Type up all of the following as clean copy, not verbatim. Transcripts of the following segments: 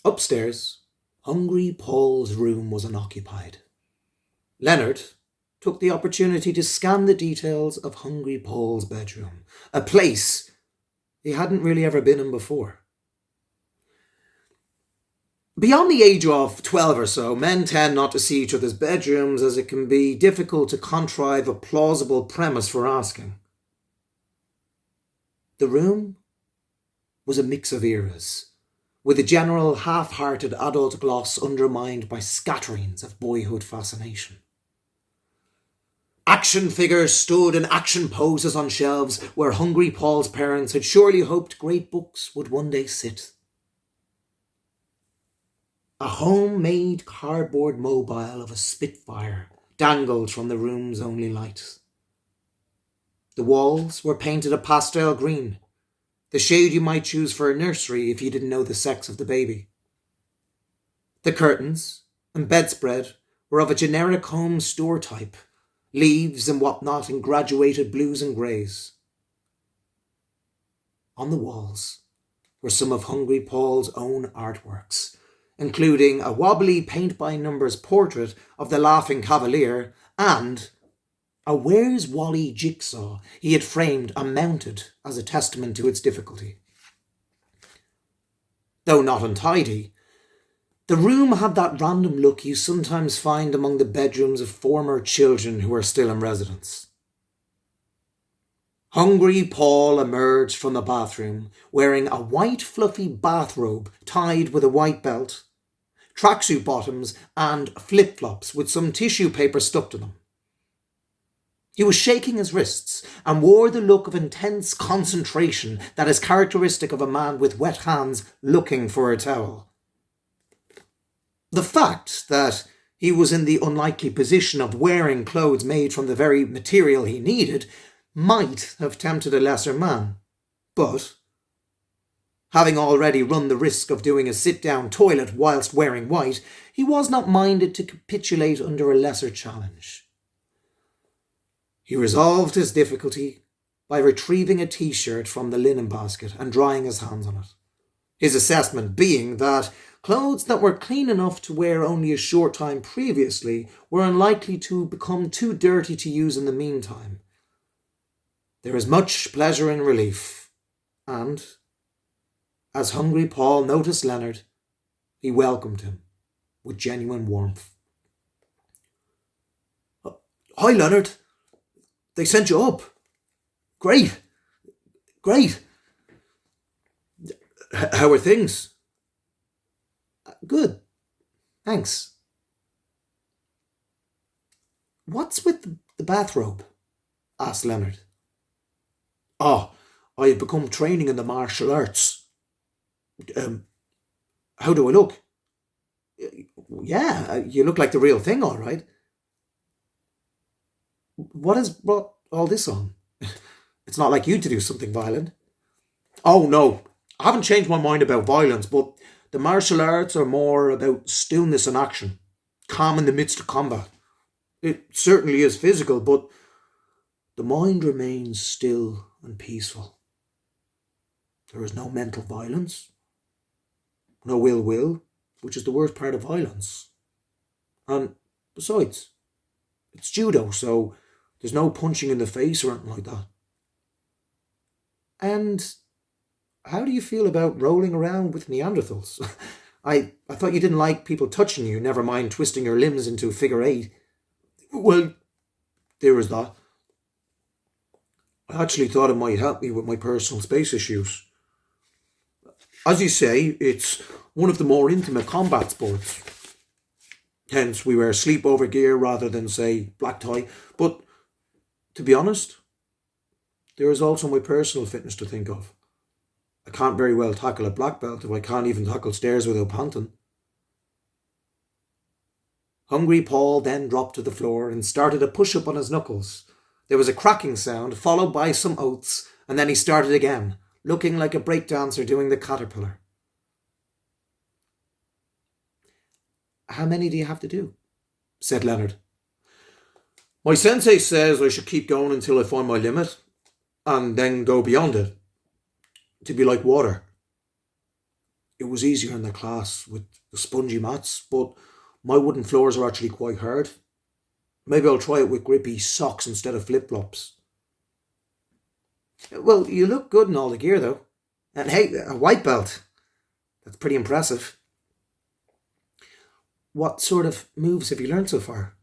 Upstairs, Hungry Paul's room was unoccupied. Leonard took the opportunity to scan the details of Hungry Paul's bedroom, a place he hadn't really ever been in before. Beyond the age of 12 or so, men tend not to see each other's bedrooms as it can be difficult to contrive a plausible premise for asking. The room was a mix of eras, with a general half-hearted adult gloss undermined by scatterings of boyhood fascination. Action figures stood in action poses on shelves where Hungry Paul's parents had surely hoped great books would one day sit. A homemade cardboard mobile of a Spitfire dangled from the room's only light. The walls were painted a pastel green, the shade you might choose for a nursery if you didn't know the sex of the baby. The curtains and bedspread were of a generic home store type, leaves and whatnot in graduated blues and greys. On the walls were some of Hungry Paul's own artworks, including a wobbly paint-by-numbers portrait of the Laughing Cavalier and a Where's Wally jigsaw he had framed and mounted as a testament to its difficulty. Though not untidy, the room had that random look you sometimes find among the bedrooms of former children who are still in residence. Hungry Paul emerged from the bathroom wearing a white fluffy bathrobe tied with a white belt, tracksuit bottoms and flip-flops with some tissue paper stuck to them. He was shaking his wrists and wore the look of intense concentration that is characteristic of a man with wet hands looking for a towel. The fact that he was in the unlikely position of wearing clothes made from the very material he needed might have tempted a lesser man, but having already run the risk of doing a sit-down toilet whilst wearing white, he was not minded to capitulate under a lesser challenge. He resolved his difficulty by retrieving a t-shirt from the linen basket and drying his hands on it, his assessment being that clothes that were clean enough to wear only a short time previously were unlikely to become too dirty to use in the meantime. There is much pleasure in relief, and as Hungry Paul noticed Leonard, he welcomed him with genuine warmth. "Hi, Leonard. They sent you up. Great. How are things?" "Good, thanks." "What's with the bathrobe?" asked Leonard. "Oh, I have become training in the martial arts. How do I look?" "Yeah, you look like the real thing, all right." "What has brought all this on? It's not like you to do something violent." "Oh, no, I haven't changed my mind about violence, but the martial arts are more about stillness and action, calm in the midst of combat. It certainly is physical, but the mind remains still and peaceful. There is no mental violence, no ill will, which is the worst part of violence. And besides, it's judo, so there's no punching in the face or anything like that." "And how do you feel about rolling around with Neanderthals? I thought you didn't like people touching you, never mind twisting your limbs into a figure eight." "Well, there is that. I actually thought it might help me with my personal space issues. As you say, it's one of the more intimate combat sports. Hence, we wear sleepover gear rather than, say, black tie. But, to be honest, there is also my personal fitness to think of. I can't very well tackle a black belt if I can't even tackle stairs without panting." Hungry Paul then dropped to the floor and started a push-up on his knuckles. There was a cracking sound, followed by some oaths, and then he started again, looking like a breakdancer doing the caterpillar. "How many do you have to do?" said Leonard. "My sensei says I should keep going until I find my limit, and then go beyond it. To be like water." it was easier in the class with the spongy mats, but my wooden floors are actually quite hard. Maybe I'll try it with grippy socks instead of flip-flops. Well, you look good in all the gear though. And hey, a white belt. That's pretty impressive. What sort of moves have you learned so far?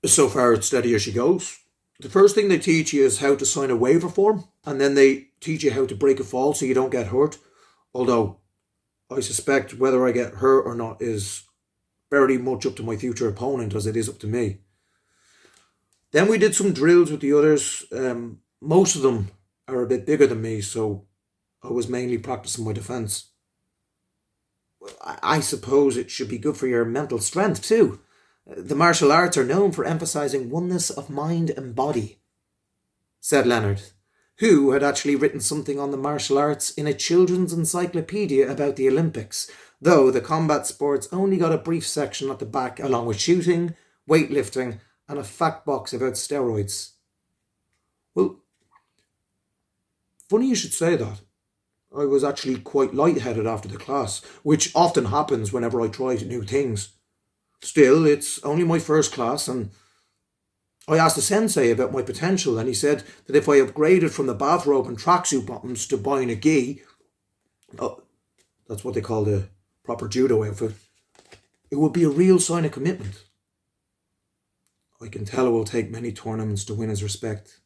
So far, it's steady as she goes. The first thing they teach you is how to sign a waiver form, and then they teach you how to break a fall so you don't get hurt. Although, I suspect whether I get hurt or not is very much up to my future opponent as it is up to me. Then we did some drills with the others. Most of them are a bit bigger than me, so I was mainly practicing my defence. I suppose it should be good for your mental strength too. The martial arts are known for emphasising oneness of mind and body, said Leonard, who had actually written something on the martial arts in a children's encyclopedia about the Olympics, though the combat sports only got a brief section at the back along with shooting, weightlifting and a fact box about steroids. Well, funny you should say that. I was actually quite lightheaded after the class, which often happens whenever I try new things. Still, it's only my first class, and I asked the sensei about my potential, and he said that if I upgraded from the bathrobe and tracksuit bottoms to buying a gi, that's what they call the proper judo outfit, it would be a real sign of commitment. I can tell it will take many tournaments to win his respect.